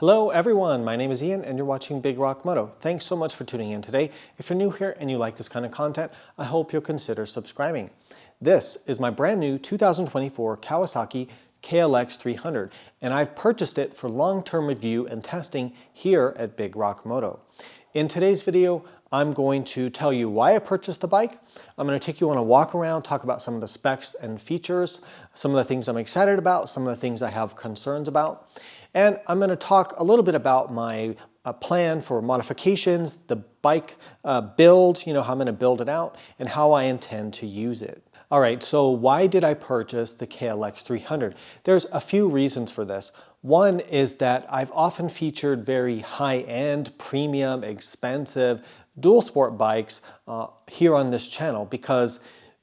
Hello everyone, my name is Ian and you're watching Big Rock Moto. Thanks so much for tuning in today. If you're new here and you like this kind of content, I hope you'll consider subscribing. This is my brand new 2024 Kawasaki KLX300 and I've purchased it for long-term review and testing here at Big Rock Moto. In today's video, I'm going to tell you why I purchased the bike. I'm going to take you on a walk around, talk about some of the specs and features, some of the things I'm excited about, some of the things I have concerns about. And I'm going to talk a little bit about my plan for modifications, the bike build, how I'm going to build it out, and how I intend to use it. All right, so why did I purchase the KLX300? There's a few reasons for this. One is that I've often featured very high-end, premium, expensive dual sport bikes here on this channel because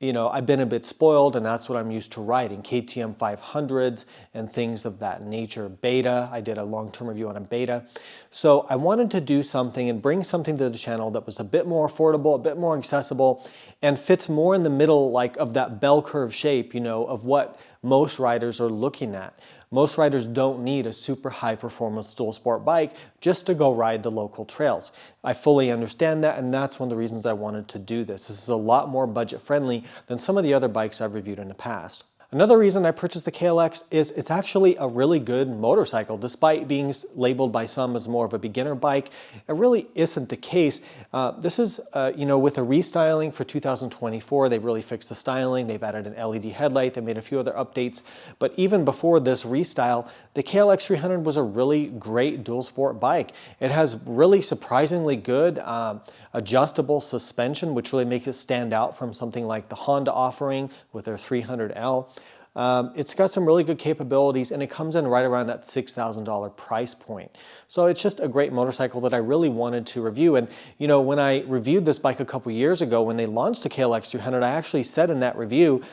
I've been a bit spoiled and that's what I'm used to riding, KTM 500s and things of that nature. Beta, I did a long-term review on a Beta. So I wanted to do something and bring something to the channel that was a bit more affordable, a bit more accessible, and fits more in the middle of that bell curve shape, of what most riders are looking at. Most riders don't need a super high performance dual sport bike just to go ride the local trails. I fully understand that, and that's one of the reasons I wanted to do this. This is a lot more budget friendly than some of the other bikes I've reviewed in the past. Another reason I purchased the KLX is it's actually a really good motorcycle. Despite being labeled by some as more of a beginner bike, it really isn't the case. This is, with a restyling for 2024, they've really fixed the styling. They've added an LED headlight. They made a few other updates. But even before this restyle, the KLX300 was a really great dual sport bike. It has really surprisingly good adjustable suspension, which really makes it stand out from something like the Honda offering with their 300L. It's got some really good capabilities and it comes in right around that $6,000 price point. So it's just a great motorcycle that I really wanted to review. And when I reviewed this bike a couple years ago, when they launched the KLX300, I actually said in that review,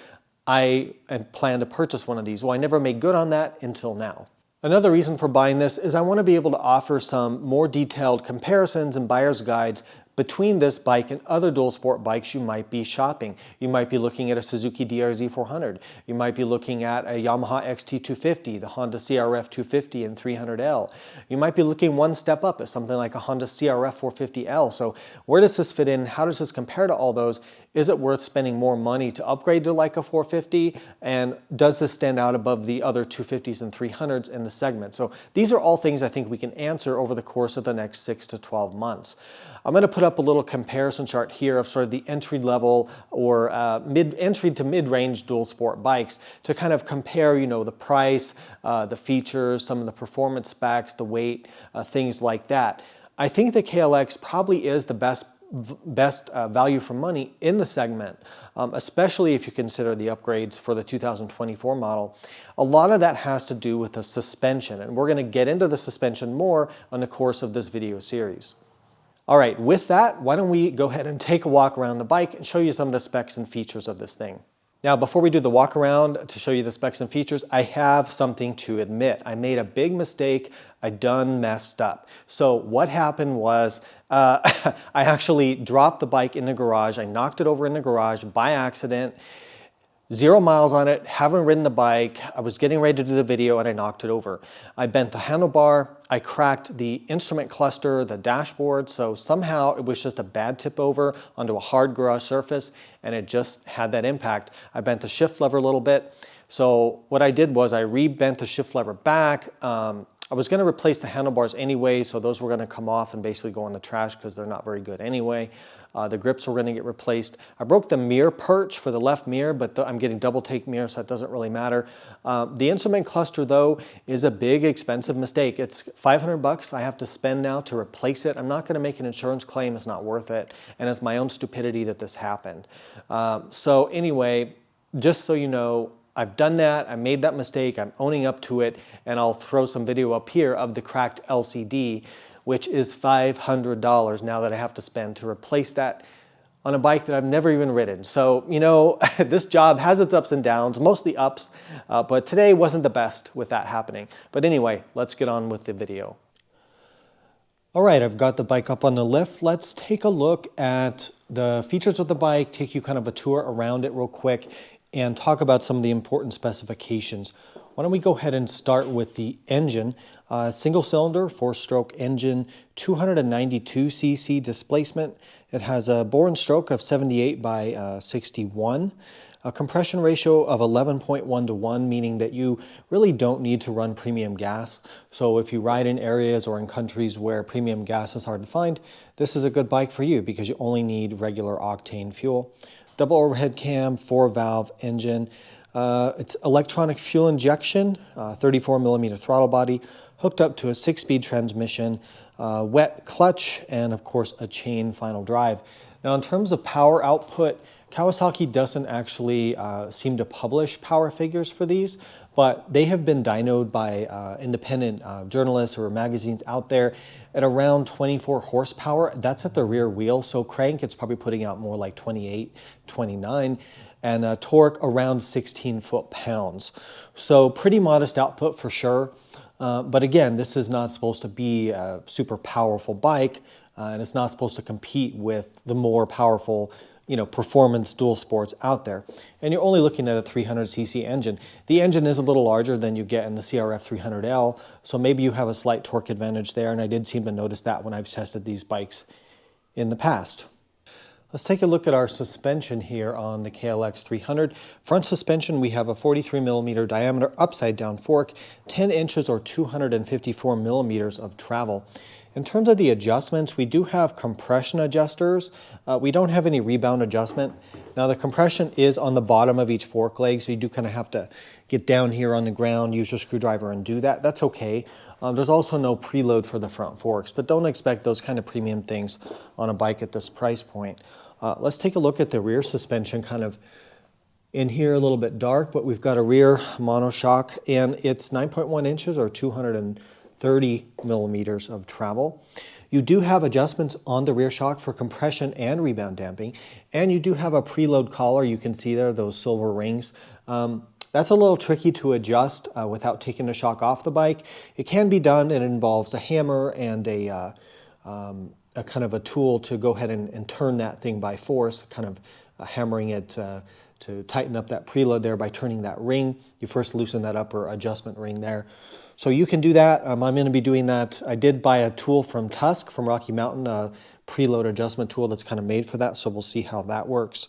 I plan to purchase one of these. Well, I never made good on that until now. Another reason for buying this is I want to be able to offer some more detailed comparisons and buyer's guides between this bike and other dual sport bikes you might be shopping. You might be looking at a Suzuki DR-Z400. You might be looking at a Yamaha XT250, the Honda CRF 250 and 300L. You might be looking one step up at something like a Honda CRF 450L. So where does this fit in? How does this compare to all those? Is it worth spending more money to upgrade to like a 450? And does this stand out above the other 250s and 300s in the segment? So these are all things I think we can answer over the course of the next 6 to 12 months. I'm going to put up a little comparison chart here of sort of the entry level or entry to mid-range dual sport bikes to kind of compare, the price, the features, some of the performance specs, the weight, things like that. I think the KLX probably is the best value for money in the segment, especially if you consider the upgrades for the 2024 model. A lot of that has to do with the suspension, and we're going to get into the suspension more on the course of this video series. All right, with that, why don't we go ahead and take a walk around the bike and show you some of the specs and features of this thing. Now, before we do the walk around to show you the specs and features, I have something to admit. I made a big mistake. I done messed up. So what happened was I actually dropped the bike in the garage. I knocked it over in the garage by accident. 0 miles on it, haven't ridden the bike. I was getting ready to do the video and I knocked it over. I bent the handlebar, I cracked the instrument cluster, the dashboard, so somehow it was just a bad tip over onto a hard garage surface and it just had that impact. I bent the shift lever a little bit. So what I did was I re-bent the shift lever back. I was going to replace the handlebars anyway, so those were going to come off and basically go in the trash because they're not very good anyway. The grips were going to get replaced. I broke the mirror perch for the left mirror, but I'm getting double take mirror, so that doesn't really matter. The instrument cluster, though, is a big, expensive mistake. It's $500 I have to spend now to replace it. I'm not going to make an insurance claim. It's not worth it, and it's my own stupidity that this happened. So anyway, just so you know, I've done that, I made that mistake, I'm owning up to it, and I'll throw some video up here of the cracked LCD, which is $500 now that I have to spend to replace that on a bike that I've never even ridden. So, this job has its ups and downs, mostly ups, but today wasn't the best with that happening. But anyway, let's get on with the video. All right, I've got the bike up on the lift. Let's take a look at the features of the bike, take you kind of a tour around it real quick, and talk about some of the important specifications. Why don't we go ahead and start with the engine. Single cylinder, 4-stroke engine, 292 cc displacement. It has a bore and stroke of 78 by 61. A compression ratio of 11.1 to 1, meaning that you really don't need to run premium gas. So if you ride in areas or in countries where premium gas is hard to find, this is a good bike for you because you only need regular octane fuel. Double overhead cam, 4-valve engine. It's electronic fuel injection, 34mm throttle body, hooked up to a 6-speed transmission, wet clutch, and of course a chain final drive. Now in terms of power output, Kawasaki doesn't actually seem to publish power figures for these, but they have been dynoed by independent journalists or magazines out there at around 24 horsepower. That's at the rear wheel, so crank it's probably putting out more like 28, 29, and torque around 16 foot-pounds. So pretty modest output for sure, but again, this is not supposed to be a super powerful bike, and it's not supposed to compete with the more powerful performance dual sports out there. And you're only looking at a 300cc engine. The engine is a little larger than you get in the CRF300L, so maybe you have a slight torque advantage there, and I did seem to notice that when I've tested these bikes in the past. Let's take a look at our suspension here on the KLX300. Front suspension, we have a 43mm diameter upside down fork, 10 inches or 254 millimeters of travel. In terms of the adjustments, we do have compression adjusters. We don't have any rebound adjustment. Now the compression is on the bottom of each fork leg, so you do kind of have to get down here on the ground, use your screwdriver and do that. That's okay. There's also no preload for the front forks, but don't expect those kind of premium things on a bike at this price point. Let's take a look at the rear suspension, kind of in here a little bit dark, but we've got a rear monoshock, and it's 9.1 inches or 230 millimeters of travel. You do have adjustments on the rear shock for compression and rebound damping, and you do have a preload collar. You can see there those silver rings. That's a little tricky to adjust without taking the shock off the bike. It can be done. It involves a hammer and a kind of a tool to go ahead and turn that thing by force, kind of hammering it to tighten up that preload there by turning that ring. You first loosen that upper adjustment ring there. So you can do that. I'm going to be doing that. I did buy a tool from Tusk, from Rocky Mountain, a preload adjustment tool that's kind of made for that, so we'll see how that works.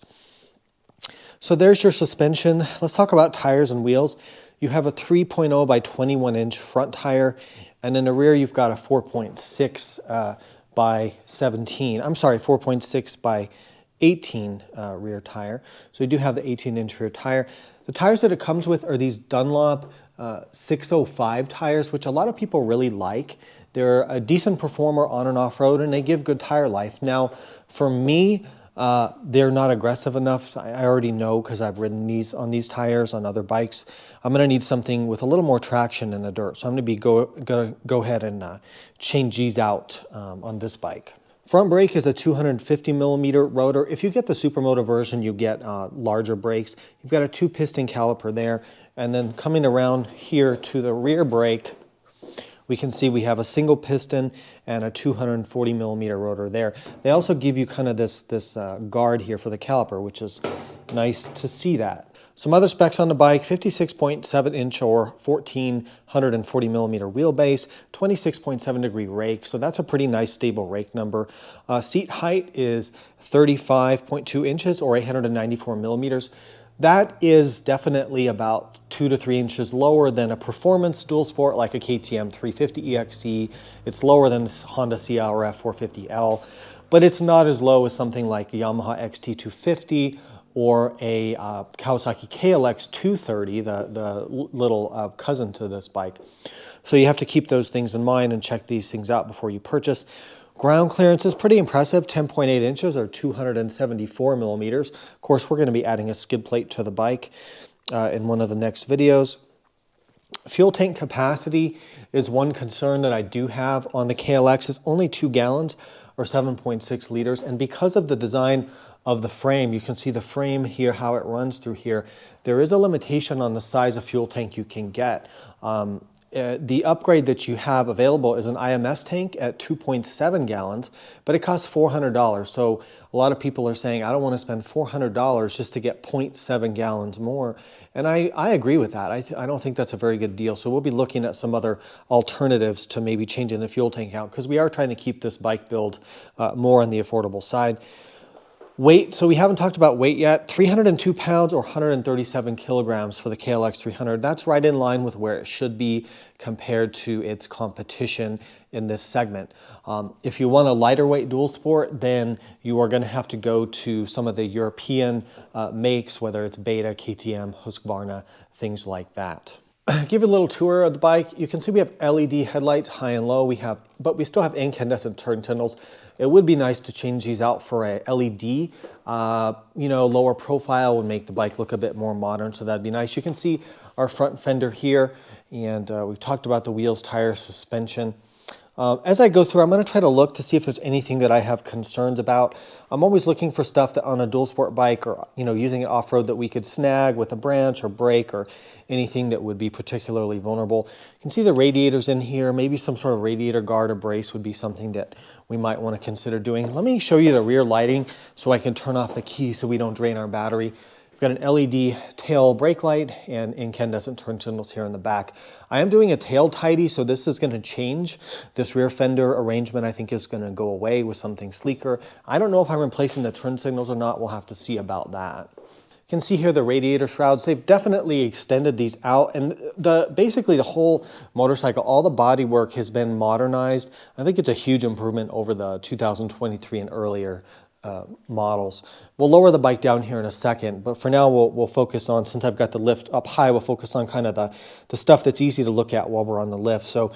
So there's your suspension. Let's talk about tires and wheels. You have a 3.0 by 21 inch front tire, and in the rear you've got a 4.6 by 17. I'm sorry, 4.6 by 18 rear tire. So you do have the 18-inch rear tire. The tires that it comes with are these Dunlop 605 tires, which a lot of people really like. They're a decent performer on and off-road, and they give good tire life. Now, for me, they're not aggressive enough. I already know because I've ridden these on these tires on other bikes. I'm going to need something with a little more traction in the dirt. So I'm going to go ahead and change these out on this bike. Front brake is a 250mm rotor. If you get the Supermoto version, you get larger brakes. You've got a 2-piston caliper there. And then coming around here to the rear brake, we can see we have a single piston and a 240mm rotor there. They also give you kind of this guard here for the caliper, which is nice to see that. Some other specs on the bike: 56.7 inch or 1440mm wheelbase, 26.7 degree rake, so that's a pretty nice stable rake number. Seat height is 35.2 inches or 894 millimeters. That is definitely about 2 to 3 inches lower than a performance dual sport like a KTM 350 EXE. It's lower than Honda CRF 450L, but it's not as low as something like a Yamaha XT250 or a Kawasaki KLX230, the little cousin to this bike. So you have to keep those things in mind and check these things out before you purchase. Ground clearance is pretty impressive, 10.8 inches or 274 millimeters. Of course, we're going to be adding a skid plate to the bike in one of the next videos. Fuel tank capacity is one concern that I do have on the KLX. It's only 2 gallons or 7.6 liters, and because of the design of the frame, you can see the frame here, how it runs through here, there is a limitation on the size of fuel tank you can get. the upgrade that you have available is an IMS tank at 2.7 gallons, but it costs $400. So a lot of people are saying, I don't want to spend $400 just to get 0.7 gallons more. And I agree with that. I don't think that's a very good deal. So we'll be looking at some other alternatives to maybe changing the fuel tank out, because we are trying to keep this bike build more on the affordable side. Weight, so we haven't talked about weight yet. 302 pounds or 137 kilograms for the KLX300. That's right in line with where it should be compared to its competition in this segment. If you want a lighter weight dual sport, then you are going to have to go to some of the European makes, whether it's Beta, KTM, Husqvarna, things like that. Give you a little tour of the bike. You can see we have LED headlights, high and low. But we still have incandescent turn signals. It would be nice to change these out for a LED. You know, lower profile would make the bike look a bit more modern, so that'd be nice. You can see our front fender here, and we've talked about the wheels, tires, suspension. As I go through, I'm going to try to look to see if there's anything that I have concerns about. I'm always looking for stuff that on a dual sport bike, or using it off-road, that we could snag with a branch or brake or anything that would be particularly vulnerable. You can see the radiators in here. Maybe some sort of radiator guard or brace would be something that we might want to consider doing. Let me show you the rear lighting so I can turn off the key so we don't drain our battery. Got an LED tail brake light and incandescent turn signals here in the back. I am doing a tail tidy, so this is going to change. This rear fender arrangement I think is going to go away with something sleeker. I don't know if I'm replacing the turn signals or not. We'll have to see about that. You can see here the radiator shrouds. They've definitely extended these out, and basically the whole motorcycle, all the body work has been modernized. I think it's a huge improvement over the 2023 and earlier models. We'll lower the bike down here in a second, but for now we'll focus on, since I've got the lift up high, we'll focus on kind of the stuff that's easy to look at while we're on the lift. So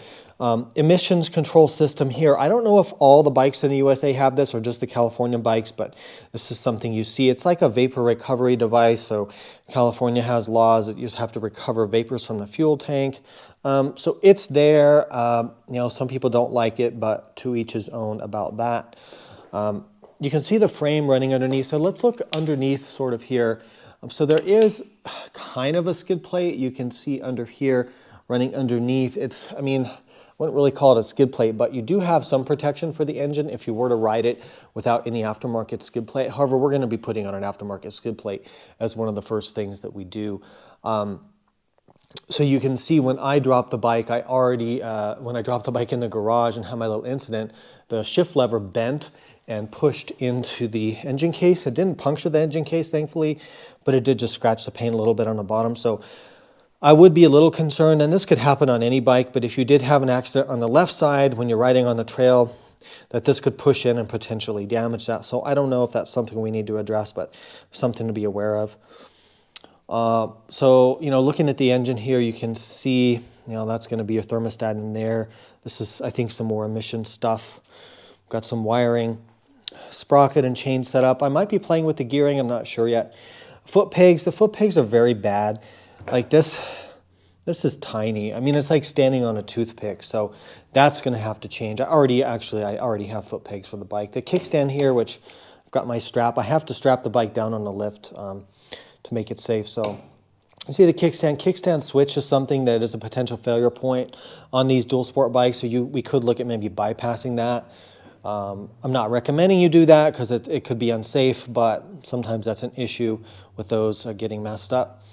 emissions control system here. I don't know if all the bikes in the USA have this or just the California bikes, but this is something you see. It's like a vapor recovery device. So California has laws that you just have to recover vapors from the fuel tank. So it's there. Some people don't like it, but to each his own about that. You can see the frame running underneath. So let's look underneath sort of here. So there is kind of a skid plate. You can see under here running underneath. I wouldn't really call it a skid plate, but you do have some protection for the engine if you were to ride it without any aftermarket skid plate. However, we're going to be putting on an aftermarket skid plate as one of the first things that we do. So you can see when I dropped the bike, when I dropped the bike in the garage and had my little incident, the shift lever bent and pushed into the engine case. It didn't puncture the engine case, thankfully, but it did just scratch the paint a little bit on the bottom. So I would be a little concerned, and this could happen on any bike, but if you did have an accident on the left side when you're riding on the trail, that this could push in and potentially damage that. So I don't know if that's something we need to address, but something to be aware of. So looking at the engine here, you can see, that's going to be a thermostat in there. This is, I think, some more emission stuff. Got some wiring, sprocket and chain setup. I might be playing with the gearing. I'm not sure yet. Foot pegs. The foot pegs are very bad. Like this is tiny. It's like standing on a toothpick. So that's going to have to change. I already have foot pegs for the bike. The kickstand here, which I've got my strap. I have to strap the bike down on the lift to make it safe. So you see the kickstand. Kickstand switch is something that is a potential failure point on these dual sport bikes. So we could look at maybe bypassing that. I'm not recommending you do that because it could be unsafe, but sometimes that's an issue with those getting messed up.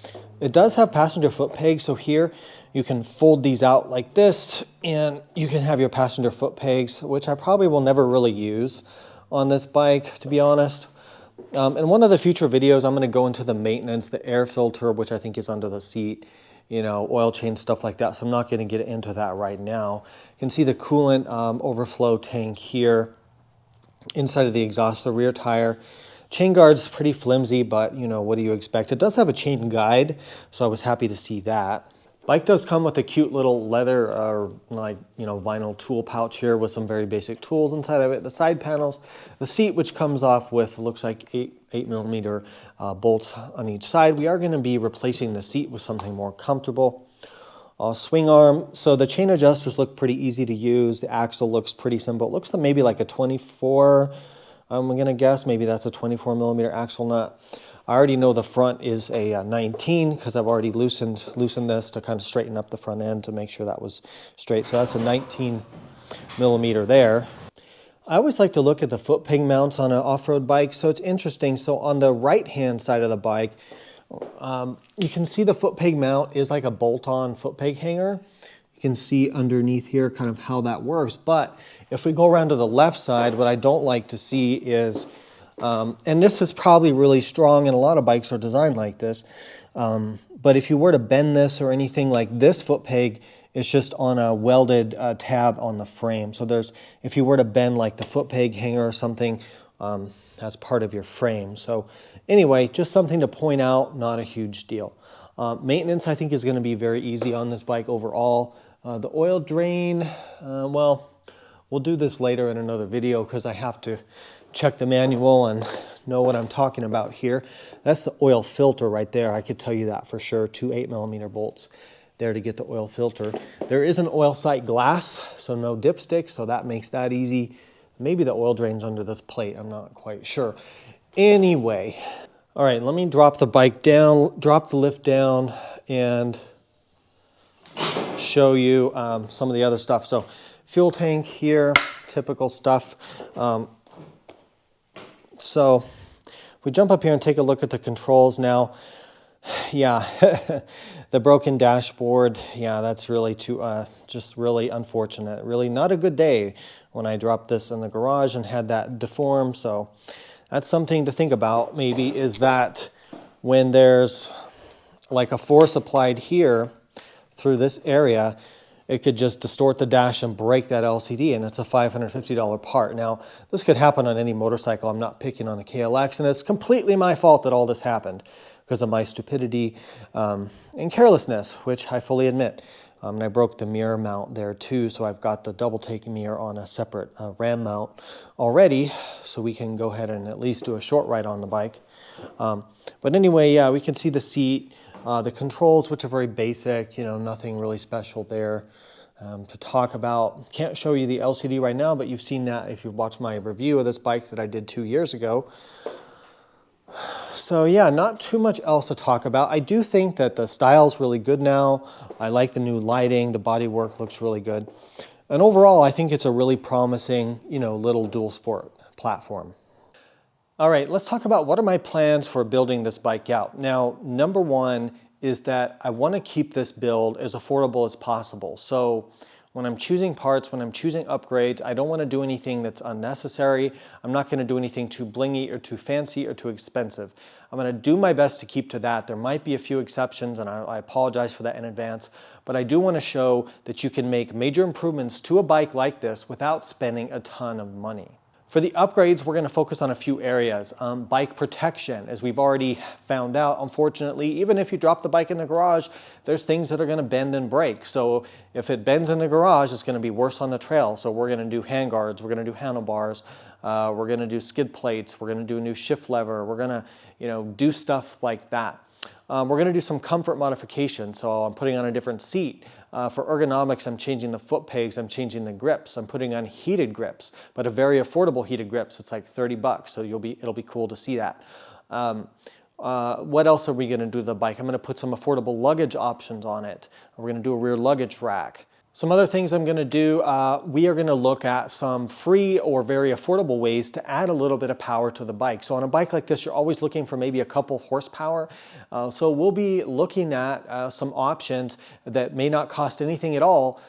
It does have passenger foot pegs, so here you can fold these out like this, and you can have your passenger foot pegs, which I probably will never really use on this bike, to be honest. In one of the future videos, I'm going to go into the maintenance, the air filter, which I think is under the seat, oil change, stuff like that. So I'm not going to get into that right now. You can see the coolant overflow tank here inside of the exhaust, the rear tire. Chain guard's pretty flimsy, but what do you expect? It does have a chain guide, so I was happy to see that. Bike does come with a cute little leather vinyl tool pouch here with some very basic tools inside of it. The side panels, the seat, which comes off with, looks like 8mm bolts on each side. We are going to be replacing the seat with something more comfortable. Swing arm, so the chain adjusters look pretty easy to use. The axle looks pretty simple. It looks like maybe like a 24, I'm going to guess maybe that's a 24mm axle nut. I already know the front is a 19 because I've already loosened this to kind of straighten up the front end to make sure that was straight. So that's a 19 millimeter there. I always like to look at the foot peg mounts on an off-road bike, so it's interesting. So on the right-hand side of the bike, you can see the foot peg mount is like a bolt-on foot peg hanger. You can see underneath here kind of how that works. But if we go around to the left side, what I don't like to see is, and this is probably really strong and a lot of bikes are designed like this, but if you were to bend this or anything like this foot peg, it's just on a welded tab on the frame. So there's, if you were to bend like the foot peg hanger or something, that's part of your frame. So anyway, just something to point out, not a huge deal. Maintenance, I think, is going to be very easy on this bike overall. The oil drain, well, we'll do this later in another video because I have to check the manual and know what I'm talking about here. That's the oil filter right there. I could tell you that for sure. 2 8mm bolts there to get the oil filter. There is an oil sight glass, so no dipstick, so that makes that easy. Maybe the oil drain's under this plate, I'm not quite sure. Anyway, all right, let me drop the bike down, drop the lift down, and show you some of the other stuff. So fuel tank here, typical stuff. So if we jump up here and take a look at the controls now, yeah, the broken dashboard, yeah, that's really just really unfortunate. Really not a good day when I dropped this in the garage and had that deform. So that's something to think about maybe, is that when there's like a force applied here through this area, it could just distort the dash and break that LCD, and it's a $550 part. Now, this could happen on any motorcycle. I'm not picking on the KLX, and it's completely my fault that all this happened because of my stupidity and carelessness, which I fully admit. And I broke the mirror mount there too, so I've got the double take mirror on a separate ram mount already, so we can go ahead and at least do a short ride on the bike. But anyway, yeah, we can see the seat, the controls, which are very basic, you know, nothing really special there to talk about. Can't show you the LCD right now, but you've seen that if you've watched my review of this bike that I did 2 years ago. So yeah, not too much else to talk about. I do think that the style's really good now. I like the new lighting, the bodywork looks really good. And overall, I think it's a really promising, you know, little dual sport platform. All right, let's talk about what are my plans for building this bike out. Now, number one is that I want to keep this build as affordable as possible. So when I'm choosing parts, when I'm choosing upgrades, I don't want to do anything that's unnecessary. I'm not going to do anything too blingy or too fancy or too expensive. I'm going to do my best to keep to that. There might be a few exceptions, and I apologize for that in advance, but I do want to show that you can make major improvements to a bike like this without spending a ton of money. For the upgrades, we're going to focus on a few areas. Bike protection, as we've already found out, unfortunately, even if you drop the bike in the garage, there's things that are going to bend and break. So if it bends in the garage, it's going to be worse on the trail. So we're going to do handguards, we're going to do handlebars, we're going to do skid plates, we're going to do a new shift lever, we're going to, you know, do stuff like that. We're going to do some comfort modification. So I'm putting on a different seat. For ergonomics, I'm changing the foot pegs, I'm changing the grips, I'm putting on heated grips, but a very affordable heated grips. It's like 30 bucks, so it'll be cool to see that. What else are we going to do to the bike? I'm going to put some affordable luggage options on it. We're going to do a rear luggage rack. Some other things I'm going to do, we are going to look at some free or very affordable ways to add a little bit of power to the bike. So on a bike like this, you're always looking for maybe a couple horsepower. So we'll be looking at some options that may not cost anything at all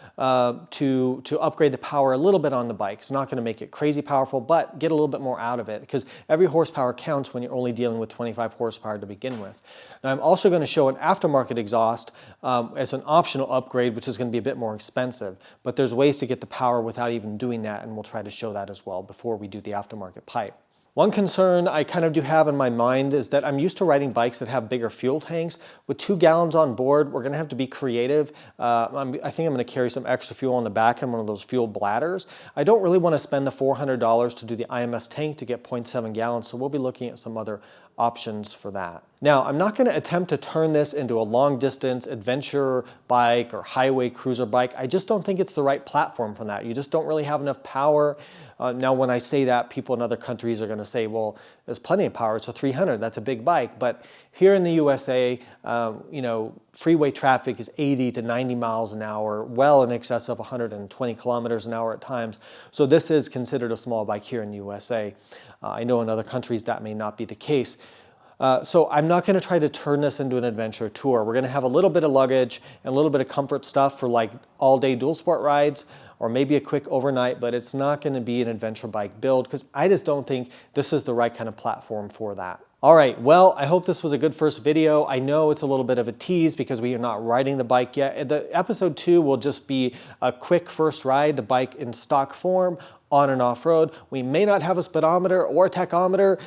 to upgrade the power a little bit on the bike. It's not going to make it crazy powerful, but get a little bit more out of it, because every horsepower counts when you're only dealing with 25 horsepower to begin with. Now, I'm also going to show an aftermarket exhaust as an optional upgrade, which is going to be a bit more expensive, but there's ways to get the power without even doing that, and we'll try to show that as well before we do the aftermarket pipe. One concern I kind of do have in my mind is that I'm used to riding bikes that have bigger fuel tanks. With 2 gallons on board, we're going to have to be creative. I think I'm going to carry some extra fuel on the back and one of those fuel bladders. I don't really want to spend the $400 to do the IMS tank to get 0.7 gallons, so we'll be looking at some other options for that. Now, I'm not going to attempt to turn this into a long distance adventure bike or highway cruiser bike. I just don't think it's the right platform for that. You just don't really have enough power. Now, when I say that, people in other countries are going to say, well, there's plenty of power. It's a 300. That's a big bike. But here in the USA, you know, freeway traffic is 80 to 90 miles an hour, well in excess of 120 kilometers an hour at times. So this is considered a small bike here in the USA. I know in other countries that may not be the case. So I'm not going to try to turn this into an adventure tour. We're going to have a little bit of luggage and a little bit of comfort stuff for like all-day dual sport rides or maybe a quick overnight, but it's not going to be an adventure bike build because I just don't think this is the right kind of platform for that. All right, well, I hope this was a good first video. I know it's a little bit of a tease because we are not riding the bike yet. The episode 2 will just be a quick first ride, the bike in stock form, on and off road. We may not have a speedometer or a tachometer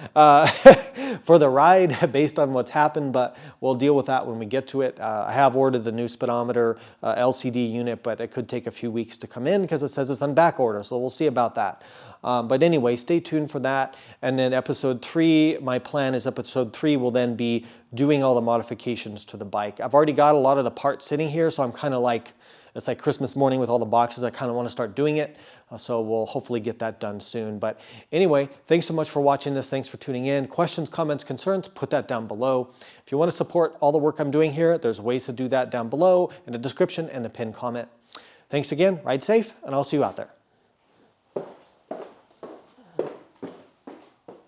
for the ride based on what's happened, but we'll deal with that when we get to it. I have ordered the new speedometer LCD unit, but it could take a few weeks to come in because it says it's on back order, so we'll see about that. But anyway, stay tuned for that. And then episode 3, my plan is episode 3 will then be doing all the modifications to the bike. I've already got a lot of the parts sitting here, so I'm kind of like, it's like Christmas morning with all the boxes. I kind of want to start doing it. So we'll hopefully get that done soon. But anyway, thanks so much for watching this. Thanks for tuning in. Questions, comments, concerns, put that down below. If you want to support all the work I'm doing here, there's ways to do that down below in the description and the pinned comment. Thanks again. Ride safe, and I'll see you out there.